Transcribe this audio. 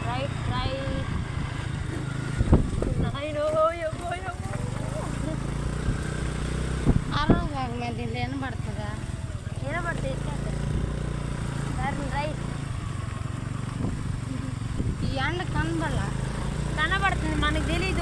Right right మేము దీంట్లో వినబడుతుందా? వినబడుతుంది. రైట్ ఈ ఎండ కనబడాల కనబడుతుంది, మనకు తెలియదు.